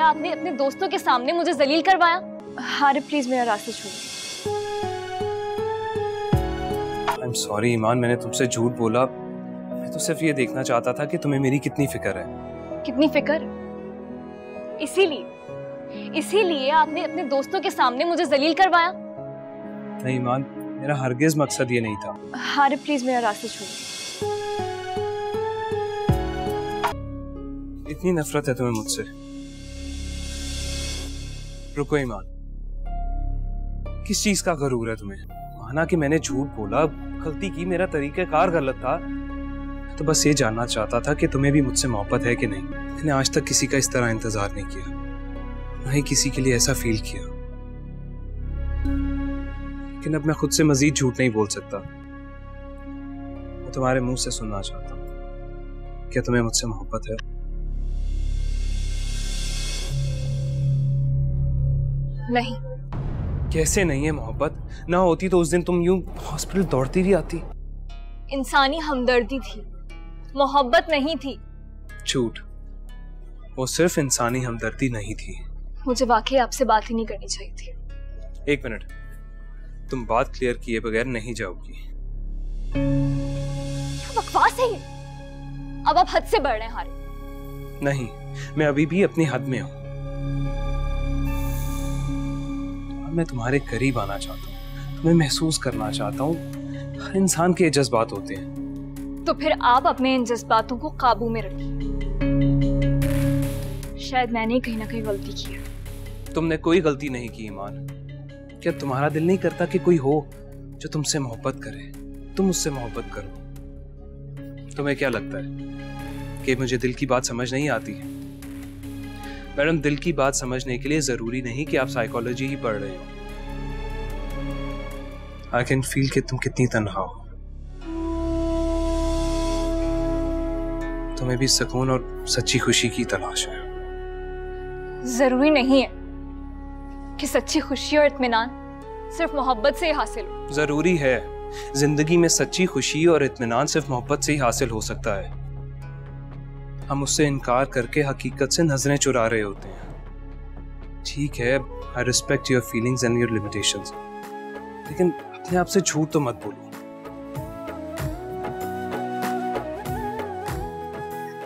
आपने अपने दोस्तों के सामने मुझे जलील करवाया। हारे प्लीज मेरा रास्ता छोड़ो। आई एम सॉरी ईमान, मैंने तुमसे झूठ बोला। मैं तो सिर्फ ये देखना चाहता था कि तुम्हें मेरी कितनी फिक्र है। कितनी फिक्र? इसीलिए आपने अपने दोस्तों के सामने मुझे जलील करवाया। नहीं ईमान, मेरा हरगिज मकसद ये नहीं था। हारे प्लीज मेरा रास्ता छोड़ो। इतनी नफरत है तुम्हें मुझसे? रुको ईमान, किस चीज का गरूर है तुम्हें? माना कि मैंने झूठ बोला, गलती की, मेरा तरीक़ाकार गलत था, तो बस ये जानना चाहता था कि तुम्हें भी मुझसे मोहब्बत है कि नहीं। मैंने आज तक किसी का इस तरह इंतजार नहीं किया, ना ही किसी के लिए ऐसा फील किया। लेकिन अब मैं खुद से मजीद झूठ नहीं बोल सकता। मैं तुम्हारे मुंह से सुनना चाहता हूँ, क्या तुम्हें मुझसे मोहब्बत है? नहीं। कैसे नहीं है मोहब्बत? ना होती तो उस दिन तुम यूं हॉस्पिटल दौड़ती भी आती। इंसानी हमदर्दी थी, मोहब्बत नहीं थी। झूठ, वो सिर्फ इंसानी हमदर्दी नहीं थी। मुझे वाकई आपसे बात ही नहीं करनी चाहिए थी। एक मिनट, तुम बात क्लियर किए बगैर नहीं जाओगी। क्या बकवास है ये? अब आप हद से बढ़ रहे हैं हारे। नहीं, मैं अभी भी अपनी हद में हूं। मैं तुम्हारे करीब आना चाहता हूँ, तुम्हें महसूस करना चाहता हूँ। हर इंसान के जज्बात होते हैं। तो फिर आप अपने इन जज्बातों को काबू में रखिए। शायद मैंने कहीं ना कहीं गलती की है। तुमने कोई गलती नहीं की ईमान। क्या तुम्हारा दिल नहीं करता कि कोई हो जो तुमसे मोहब्बत करे, तुम उससे मोहब्बत करो? तुम्हें क्या लगता है कि मुझे दिल की बात समझ नहीं आती है? मैडम, दिल की बात समझने के लिए जरूरी नहीं कि आप साइकोलॉजी ही पढ़ रहे हो। आई कैन फील कि तुम कितनी तन्हा हो। तुम्हें भी सुकून और सच्ची खुशी की तलाश है। जरूरी नहीं है कि सच्ची खुशी और इत्मीनान सिर्फ मोहब्बत से ही हासिल हो। जरूरी है। जिंदगी में सच्ची खुशी और इत्मीनान सिर्फ मोहब्बत से ही हासिल हो सकता है। हम उससे इनकार करके हकीकत से नजरें चुरा रहे होते हैं। ठीक है, I respect your feelings and your limitations, लेकिन अपने आप से झूठ तो मत बोलो।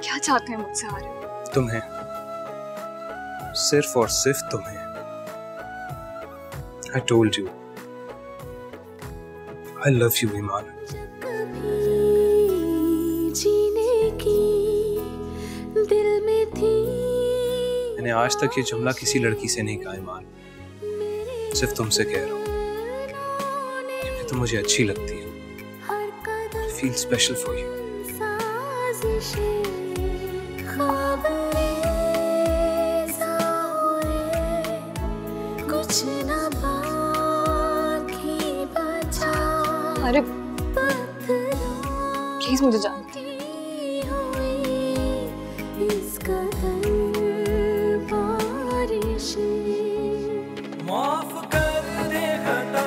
क्या चाहते हैं मुझसे हारे? तुम्हें, सिर्फ और सिर्फ तुम्हें। I told you, I love you ईमान। मैंने आज तक ये जुमला किसी लड़की से नहीं कहा ईमान, सिर्फ तुमसे कह रहा हूँ क्योंकि तुम मुझे अच्छी लगती हो। I feel special for you। अरे प्लीज मुझे जाने दो। माफ कर दे खता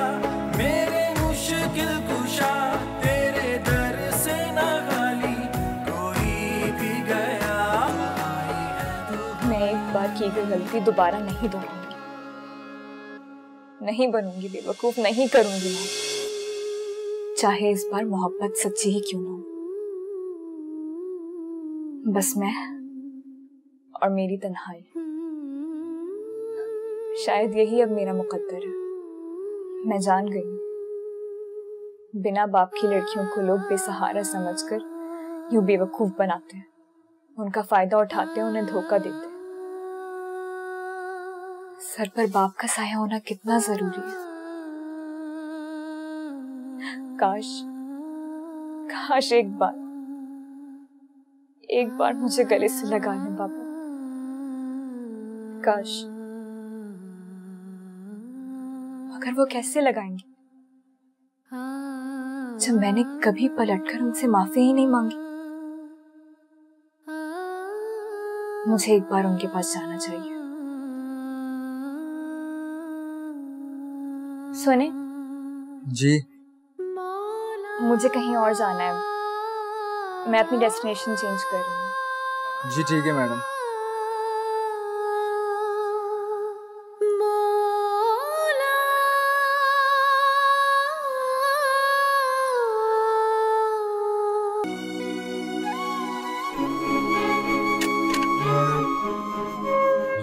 मेरे मुश्किल कुशा, तेरे दर से ना खाली कोई भी गया। मैं एक बार की गई गलती दोबारा नहीं दोहराऊंगी, नहीं बनूंगी बेवकूफ, नहीं करूंगी मैं, चाहे इस बार मोहब्बत सच्ची ही क्यों ना हो। बस मैं और मेरी तन्हाई, शायद यही अब मेरा मुकद्दर है। मैं जान गई, बिना बाप की लड़कियों को लोग बेसहारा समझकर यूं बेवकूफ बनाते हैं, उनका फायदा उठाते हैं, उन्हें धोखा देते हैं। सर पर बाप का साया होना कितना जरूरी है। काश काश एक बार मुझे गले से लगा ले बाबा। काश, मगर वो कैसे लगाएंगे जब मैंने कभी पलटकर उनसे माफी ही नहीं मांगी। मुझे एक बार उनके पास जाना चाहिए। सुने जी, मुझे कहीं और जाना है, मैं अपनी डेस्टिनेशन चेंज कर रही हूँ। जी ठीक है मैडम।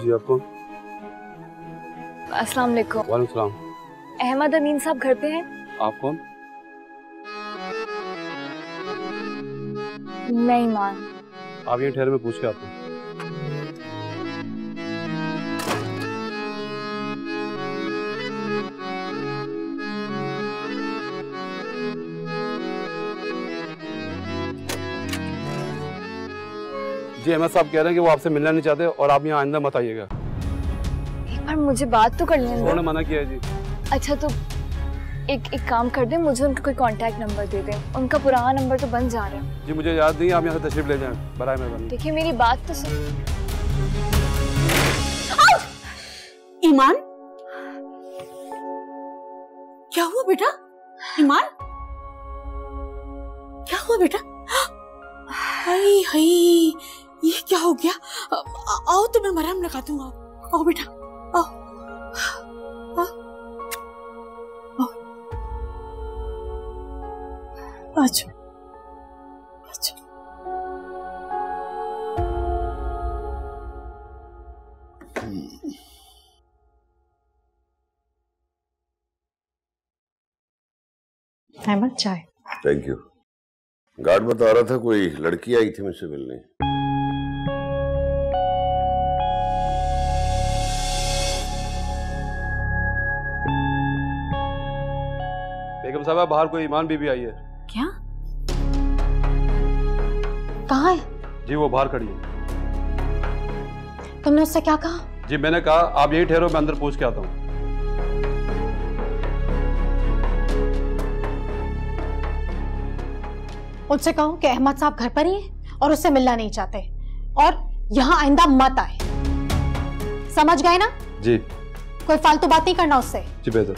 जी आप कौन? अस्सलाम वालेकुम। वालेकुम सलाम। अहमद अमीन साहब घर पे हैं? आप कौन? मैं ईमान। आप यहीं ठहरे, मैं पूछ के आता हूँ। जी अहमद साहब कह रहे हैं कि वो आपसे मिलना नहीं चाहते और आप यहाँ आइंदा मत आइएगा। एक बार मुझे बात तो कर लेने दो। उन्होंने मना किया है जी। अच्छा तो एक काम कर दे, मुझे उनका कोई कांटेक्ट नंबर दे दें। उनका पुराना नंबर तो बंद जा रहा है। जी मुझे याद नहीं, आप यहाँ से तशरीफ ले जाएं, बराए मेहरबानी। देखिए मेरी बात तो सुन। ईमान, क्या हुआ बेटा? ईमान, क्या हुआ बेटा? हाय हाय, ये क्या हो गया? आओ तो मैं मरहम लगा दूंगा। आओ बेटा, आओ आओ आओ, अच्छा अच्छा। अहमद चाय। Thank you. गार्ड बता रहा था कोई लड़की आई थी मुझसे मिलने। बेगम साहब बाहर कोई ईमान बीबी आई है। क्या? कहाँ है? जी वो बाहर खड़ी है। तुमने उससे क्या कहा? जी मैंने कहा आप यहीं ठहरो, मैं अंदर पूछ के आता हूँ। उससे कहो कि अहमद साहब घर पर ही हैं और उससे मिलना नहीं चाहते और यहाँ आइंदा मत आए। समझ गए ना? जी। कोई फालतू बात नहीं करना उससे। जी बेहतर।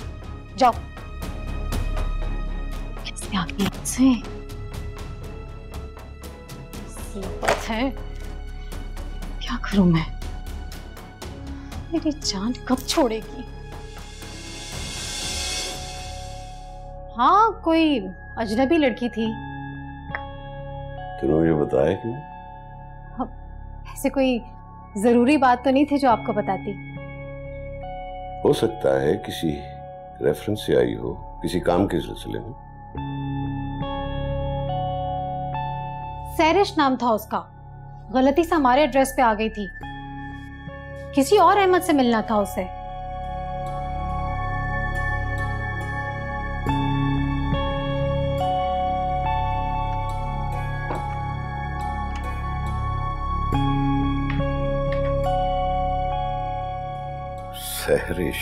जाओ। कैसे आ गई इससे? मुसीबत है। क्या करूं मैं? मेरी जान कब छोड़ेगी? हाँ कोई अजनबी लड़की थी। तूने मुझे बताया क्यों? ऐसे कोई जरूरी बात तो नहीं थी जो आपको बताती। हो सकता है किसी रेफरेंस से आई हो, किसी काम के सिलसिले में। सैरिश नाम था उसका, गलती से हमारे एड्रेस पे आ गई थी। किसी और अहमद से मिलना था उसे। सहरिश।